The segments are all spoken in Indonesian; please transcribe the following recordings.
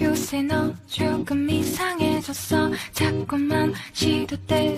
요새 너 조금 이상해졌어 자꾸만 시도돼.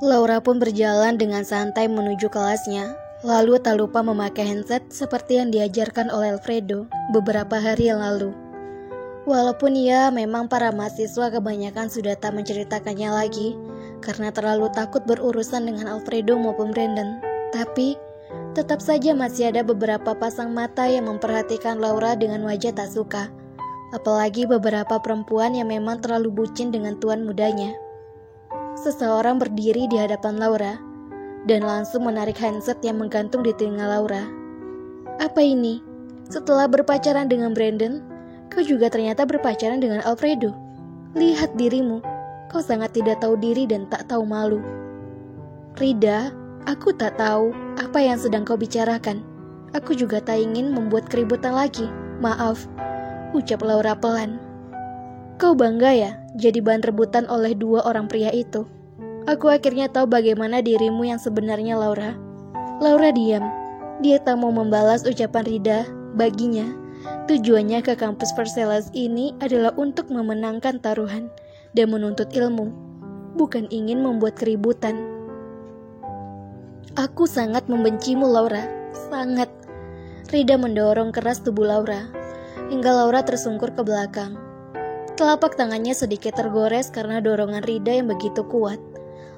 Laura pun berjalan dengan santai menuju kelasnya, lalu tak lupa memakai handset seperti yang diajarkan oleh Alfredo beberapa hari yang lalu. Walaupun ya memang para mahasiswa kebanyakan sudah tak menceritakannya lagi karena terlalu takut berurusan dengan Alfredo maupun Brandon, tapi tetap saja masih ada beberapa pasang mata yang memperhatikan Laura dengan wajah tak suka. Apalagi beberapa perempuan yang memang terlalu bucin dengan tuan mudanya. Seseorang berdiri di hadapan Laura dan langsung menarik handset yang menggantung di telinga Laura. Apa ini? Setelah berpacaran dengan Brandon, kau juga ternyata berpacaran dengan Alfredo. Lihat dirimu, kau sangat tidak tahu diri dan tak tahu malu. Rida, aku tak tahu apa yang sedang kau bicarakan. Aku juga tak ingin membuat keributan lagi. Maaf, ucap Laura pelan. Kau bangga ya jadi bahan rebutan oleh dua orang pria itu? Aku akhirnya tahu bagaimana dirimu yang sebenarnya, Laura. Laura diam. Dia tak mau membalas ucapan Rida. Baginya, tujuannya ke kampus Versailles ini adalah untuk memenangkan taruhan dan menuntut ilmu, bukan ingin membuat keributan. Aku sangat membencimu, Laura. Sangat. Rida mendorong keras tubuh Laura, hingga Laura tersungkur ke belakang. Telapak tangannya sedikit tergores karena dorongan Rida yang begitu kuat.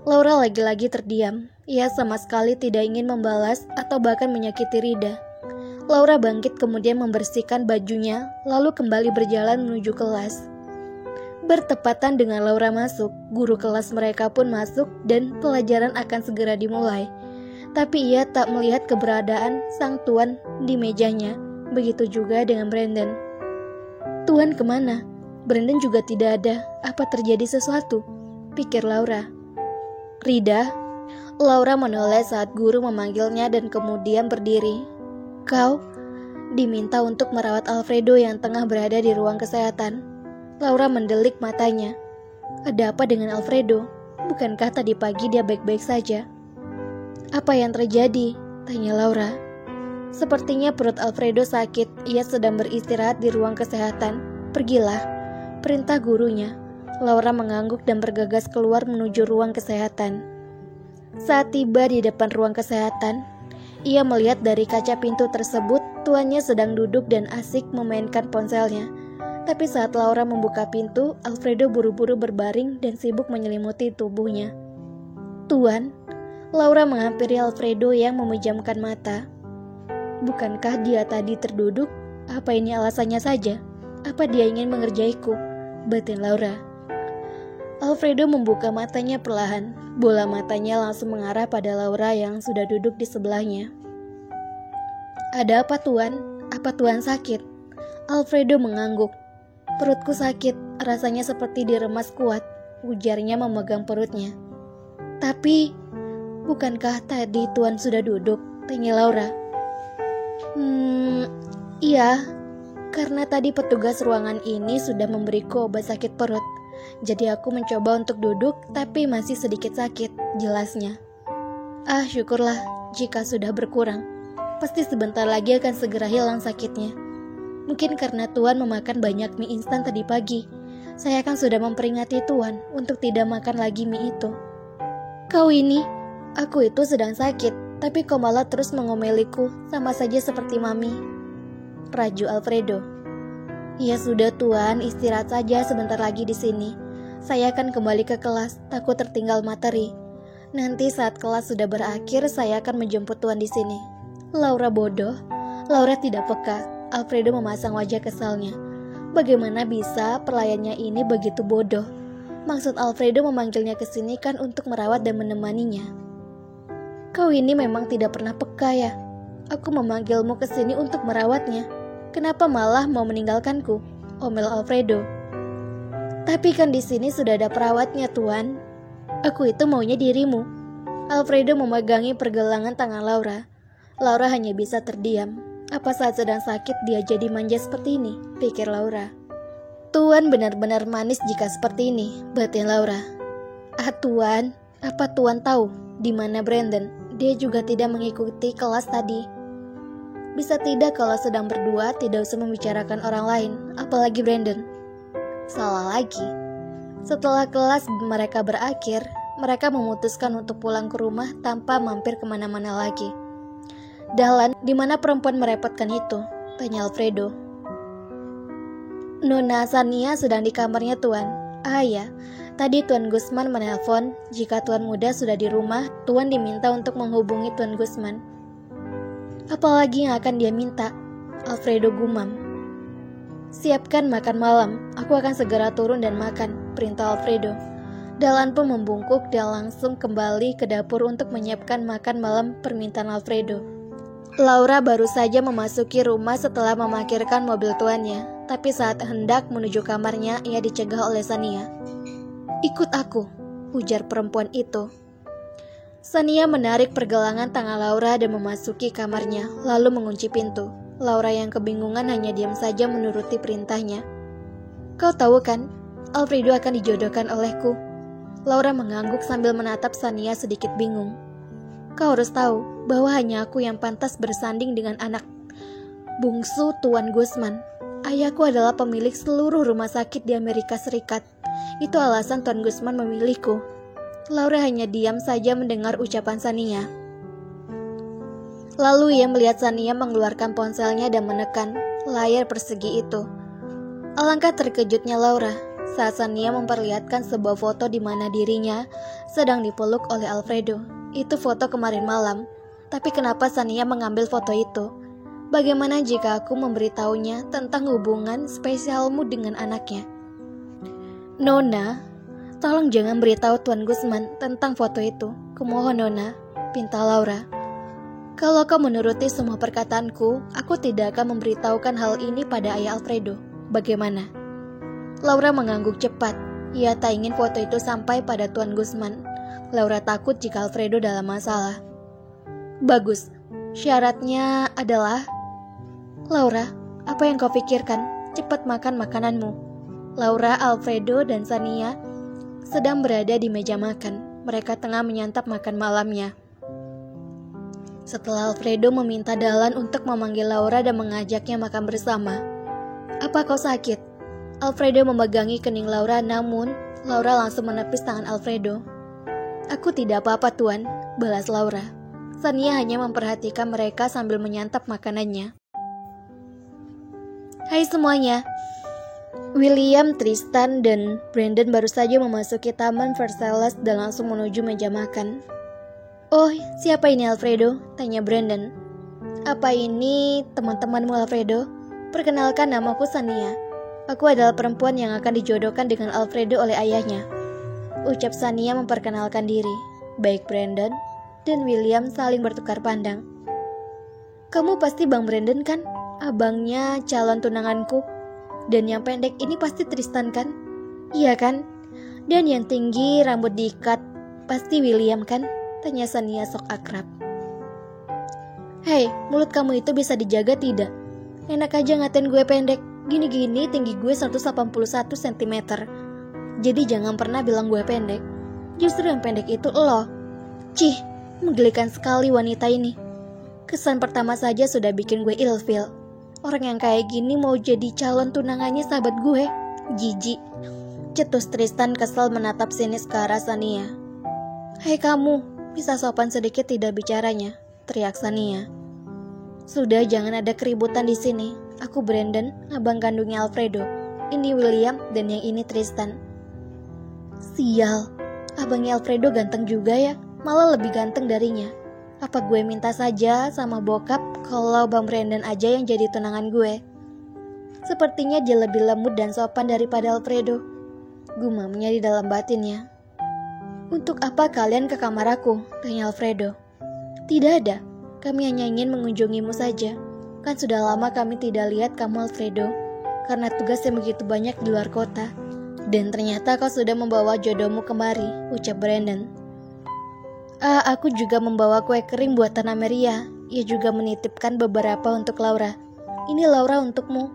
Laura lagi-lagi terdiam. Ia sama sekali tidak ingin membalas atau bahkan menyakiti Rida. Laura bangkit kemudian membersihkan bajunya, lalu kembali berjalan menuju kelas. Bertepatan dengan Laura masuk, guru kelas mereka pun masuk dan pelajaran akan segera dimulai. Tapi ia tak melihat keberadaan sang tuan di mejanya. Begitu juga dengan Brandon. Tuan kemana? Brandon juga tidak ada. Apa terjadi sesuatu? Pikir Laura. Rida? Laura menoleh saat guru memanggilnya dan kemudian berdiri. Kau? Diminta untuk merawat Alfredo yang tengah berada di ruang kesehatan. Laura mendelik matanya. Ada apa dengan Alfredo? Bukankah tadi pagi dia baik-baik saja? Apa yang terjadi? Tanya Laura. Sepertinya perut Alfredo sakit. Ia sedang beristirahat di ruang kesehatan. Pergilah, perintah gurunya. Laura mengangguk dan bergegas keluar menuju ruang kesehatan. Saat tiba di depan ruang kesehatan, ia melihat dari kaca pintu tersebut tuannya sedang duduk dan asik memainkan ponselnya. Tapi saat Laura membuka pintu, Alfredo buru-buru berbaring dan sibuk menyelimuti tubuhnya. Tuan, Laura menghampiri Alfredo yang memejamkan mata. Bukankah dia tadi terduduk? Apa ini alasannya saja? Apa dia ingin mengerjaiku? Batin Laura. Alfredo membuka matanya perlahan. Bola matanya langsung mengarah pada Laura yang sudah duduk di sebelahnya. Ada apa, Tuan? Apa Tuan sakit? Alfredo mengangguk. Perutku sakit, rasanya seperti diremas kuat, ujarnya memegang perutnya. Tapi, bukankah tadi Tuan sudah duduk? Tanya Laura. Iya, karena tadi petugas ruangan ini sudah memberiku obat sakit perut. Jadi aku mencoba untuk duduk, tapi masih sedikit sakit, jelasnya. Ah, syukurlah jika sudah berkurang. Pasti sebentar lagi akan segera hilang sakitnya. Mungkin karena Tuan memakan banyak mie instan tadi pagi. Saya kan sudah memperingati Tuan untuk tidak makan lagi mie itu. Kau ini, aku itu sedang sakit, tapi kau malah terus mengomeliku, sama saja seperti Mami. Raju Alfredo. Ya sudah Tuan, istirahat saja sebentar lagi di sini. Saya akan kembali ke kelas, takut tertinggal materi. Nanti saat kelas sudah berakhir, saya akan menjemput Tuan di sini. Laura bodoh. Laura tidak peka. Alfredo memasang wajah kesalnya. Bagaimana bisa pelayannya ini begitu bodoh? Maksud Alfredo memanggilnya ke sini kan untuk merawat dan menemaninya. Kau ini memang tidak pernah peka ya. Aku memanggilmu ke sini untuk merawatnya. Kenapa malah mau meninggalkanku? Omel Alfredo. Tapi kan di sini sudah ada perawatnya, Tuan. Aku itu maunya dirimu. Alfredo memegangi pergelangan tangan Laura. Laura hanya bisa terdiam. Apa saat sedang sakit dia jadi manja seperti ini? Pikir Laura. Tuan benar-benar manis jika seperti ini, batin Laura. Ah Tuan, apa Tuan tahu di mana Brandon? Dia juga tidak mengikuti kelas tadi. Bisa tidak kalau sedang berdua tidak usah membicarakan orang lain, apalagi Brandon. Salah lagi. Setelah kelas mereka berakhir, mereka memutuskan untuk pulang ke rumah tanpa mampir kemana-mana lagi. Dahlan, di mana perempuan merepotkan itu? Tanya Alfredo. Nona Sania sedang di kamarnya, Tuan. Ah ya, tadi Tuan Gusman menelpon. Jika Tuan Muda sudah di rumah, Tuan diminta untuk menghubungi Tuan Gusman. Apalagi yang akan dia minta? Alfredo gumam. Siapkan makan malam, aku akan segera turun dan makan, perintah Alfredo. Dahlan pun membungkuk dan langsung kembali ke dapur untuk menyiapkan makan malam permintaan Alfredo. Laura baru saja memasuki rumah setelah memarkirkan mobil tuannya, tapi saat hendak menuju kamarnya, ia dicegah oleh Sania. Ikut aku, ujar perempuan itu. Sania menarik pergelangan tangan Laura dan memasuki kamarnya, lalu mengunci pintu. Laura yang kebingungan hanya diam saja menuruti perintahnya. Kau tahu kan, Alfredo akan dijodohkan olehku. Laura mengangguk sambil menatap Sania sedikit bingung. Kau harus tahu bahwa hanya aku yang pantas bersanding dengan anak bungsu Tuan Gusman. Ayahku adalah pemilik seluruh rumah sakit di Amerika Serikat. Itu alasan Tuan Gusman memilihku. Laura hanya diam saja mendengar ucapan Sania. Lalu ia melihat Sania mengeluarkan ponselnya dan menekan layar persegi itu. Alangkah terkejutnya Laura saat Sania memperlihatkan sebuah foto di mana dirinya sedang dipeluk oleh Alfredo. Itu foto kemarin malam. Tapi kenapa Sania mengambil foto itu? Bagaimana jika aku memberitahunya tentang hubungan spesialmu dengan anaknya? Nona, tolong jangan beritahu Tuan Gusman tentang foto itu. Kumohon Nona, pinta Laura. Kalau kau menuruti semua perkataanku, aku tidak akan memberitahukan hal ini pada ayah Alfredo. Bagaimana? Laura mengangguk cepat. Ia tak ingin foto itu sampai pada Tuan Gusman. Laura takut jika Alfredo dalam masalah. Bagus. Syaratnya adalah... Laura, apa yang kau pikirkan? Cepat makan makananmu. Laura, Alfredo, dan Sania sedang berada di meja makan. Mereka tengah menyantap makan malamnya. Setelah Alfredo meminta Dahlan untuk memanggil Laura dan mengajaknya makan bersama. Apa kau sakit? Alfredo memegangi kening Laura, namun Laura langsung menepis tangan Alfredo. Aku tidak apa-apa Tuan, balas Laura. Sania hanya memperhatikan mereka sambil menyantap makanannya. Hai semuanya. William, Tristan, dan Brandon baru saja memasuki taman Versailles dan langsung menuju meja makan. Oh, siapa ini Alfredo? Tanya Brandon. Apa ini teman-temanmu Alfredo? Perkenalkan, namaku Sania. Aku adalah perempuan yang akan dijodohkan dengan Alfredo oleh ayahnya. Ucap Sania memperkenalkan diri. Baik Brandon dan William saling bertukar pandang. Kamu pasti Bang Brandon kan? Abangnya calon tunanganku. Dan yang pendek ini pasti Tristan kan? Iya kan? Dan yang tinggi rambut diikat pasti William kan? Tanya Sania sok akrab. Hei, mulut kamu itu bisa dijaga tidak? Enak aja ngatain gue pendek. Gini-gini tinggi gue 181 cm. Jadi jangan pernah bilang gue pendek. Justru yang pendek itu lo. Cih, menggelikan sekali wanita ini. Kesan pertama saja sudah bikin gue ilfil. Orang yang kayak gini mau jadi calon tunangannya sahabat gue. Jijik. Cetus Tristan kesal menatap sinis ke arah Sania. Hei kamu, bisa sopan sedikit tidak bicaranya, teriak Sania. Sudah, jangan ada keributan di sini. Aku Brandon, abang kandungnya Alfredo. Ini William dan yang ini Tristan. Sial, abangnya Alfredo ganteng juga ya, malah lebih ganteng darinya. Apa gue minta saja sama bokap kalau Bang Brandon aja yang jadi tunangan gue? Sepertinya dia lebih lembut dan sopan daripada Alfredo. Gumamnya di dalam batinnya. Untuk apa kalian ke kamar aku? Tanya Alfredo. Tidak ada, kami hanya ingin mengunjungimu saja. Kan sudah lama kami tidak lihat kamu Alfredo, karena tugas yang begitu banyak di luar kota. Dan ternyata kau sudah membawa jodohmu kemari, ucap Brandon. Aku juga membawa kue kering buatan Ameria. Ia juga menitipkan beberapa untuk Laura. Ini Laura untukmu,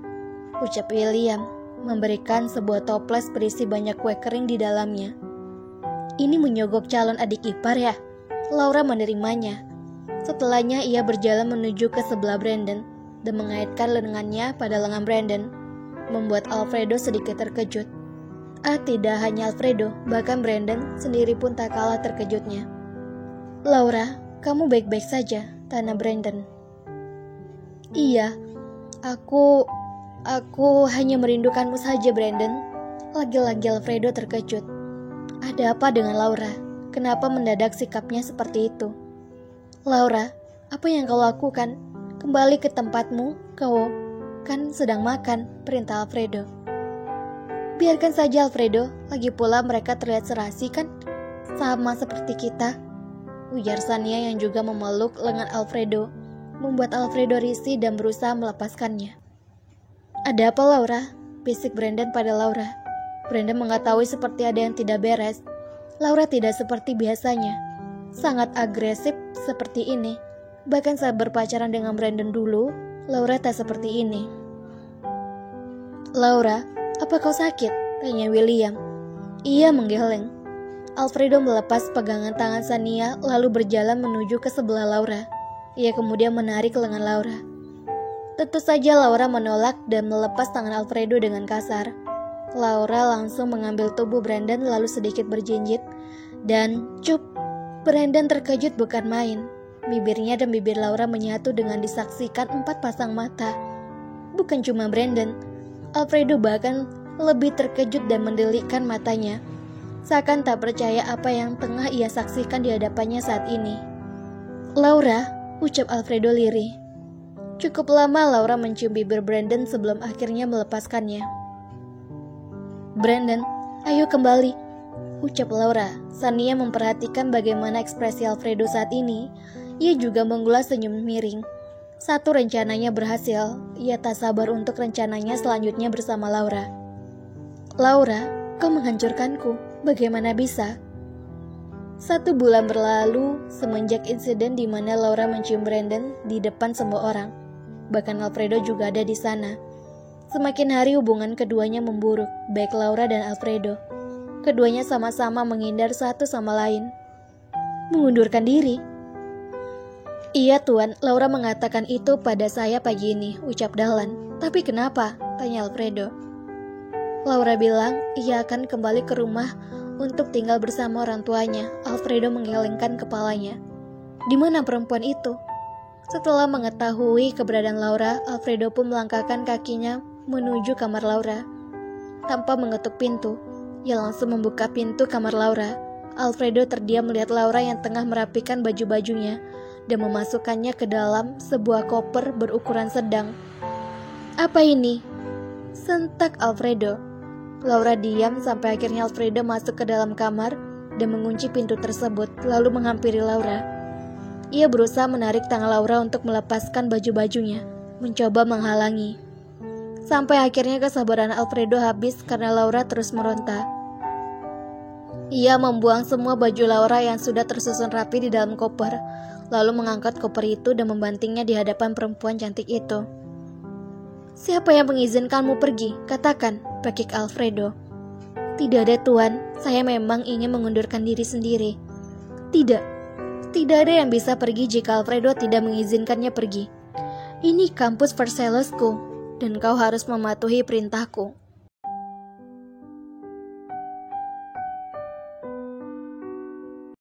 ucap William, memberikan sebuah toples berisi banyak kue kering di dalamnya. Ini menyogok calon adik ipar ya? Laura menerimanya. Setelahnya ia berjalan menuju ke sebelah Brandon dan mengaitkan lengannya pada lengan Brandon, membuat Alfredo sedikit terkejut. Tidak hanya Alfredo, bahkan Brandon sendiri pun tak kalah terkejutnya. "Laura, kamu baik-baik saja?" tanya Brandon. "Iya, aku hanya merindukanmu saja, Brandon." Lagi-lagi Alfredo terkejut. Ada apa dengan Laura? Kenapa mendadak sikapnya seperti itu? "Laura, apa yang kau lakukan? Kembali ke tempatmu, kau kan sedang makan," perintah Alfredo. "Biarkan saja Alfredo, lagi pula mereka terlihat serasi kan? Sama seperti kita," ujar Sania yang juga memeluk lengan Alfredo, membuat Alfredo risih dan berusaha melepaskannya. "Ada apa Laura?" bisik Brandon pada Laura. Brandon mengetahui seperti ada yang tidak beres. Laura tidak seperti biasanya, sangat agresif seperti ini. Bahkan saat berpacaran dengan Brandon dulu, Laura tak seperti ini. "Laura, apa kau sakit?" tanya William. Ia menggeleng. Alfredo melepas pegangan tangan Sania lalu berjalan menuju ke sebelah Laura. Ia kemudian menarik lengan Laura. Tentu saja Laura menolak dan melepas tangan Alfredo dengan kasar. Laura langsung mengambil tubuh Brandon lalu sedikit berjinjit dan cup. Brandon terkejut bukan main. Bibirnya dan bibir Laura menyatu dengan disaksikan 4 pasang mata. Bukan cuma Brandon, Alfredo bahkan lebih terkejut dan mendelikkan matanya, seakan tak percaya apa yang tengah ia saksikan di hadapannya saat ini. "Laura," ucap Alfredo lirih. Cukup lama Laura mencium bibir Brandon sebelum akhirnya melepaskannya. "Brandon, ayo kembali," ucap Laura. Sania memperhatikan bagaimana ekspresi Alfredo saat ini. Ia juga mengulas senyum miring. Satu rencananya berhasil. Ia tak sabar untuk rencananya selanjutnya bersama Laura. "Laura, kau menghancurkanku. Bagaimana bisa?" 1 bulan berlalu semenjak insiden di mana Laura mencium Brandon di depan semua orang. Bahkan Alfredo juga ada di sana. Semakin hari hubungan keduanya memburuk, baik Laura dan Alfredo. Keduanya sama-sama menghindar satu sama lain. "Mengundurkan diri?" "Iya Tuan, Laura mengatakan itu pada saya pagi ini," ucap Dahlan. "Tapi kenapa?" tanya Alfredo. Laura bilang ia akan kembali ke rumah untuk tinggal bersama orang tuanya. Alfredo menggelengkan kepalanya. "Di mana perempuan itu?" Setelah mengetahui keberadaan Laura, Alfredo pun melangkahkan kakinya menuju kamar Laura. Tanpa mengetuk pintu, ia langsung membuka pintu kamar Laura. Alfredo terdiam melihat Laura yang tengah merapikan baju-bajunya dan memasukkannya ke dalam sebuah koper berukuran sedang. "Apa ini?" sentak Alfredo. Laura diam sampai akhirnya Alfredo masuk ke dalam kamar dan mengunci pintu tersebut, lalu menghampiri Laura. Ia berusaha menarik tangan Laura untuk melepaskan baju-bajunya, mencoba menghalangi. Sampai akhirnya kesabaran Alfredo habis karena Laura terus meronta. Ia membuang semua baju Laura yang sudah tersusun rapi di dalam koper, lalu mengangkat koper itu dan membantingnya di hadapan perempuan cantik itu. "Siapa yang mengizinkanmu pergi? Katakan," bekik Alfredo. "Tidak ada Tuan, saya memang ingin mengundurkan diri sendiri." Tidak ada yang bisa pergi jika Alfredo tidak mengizinkannya pergi. Ini kampus Versaillesku, dan kau harus mematuhi perintahku,"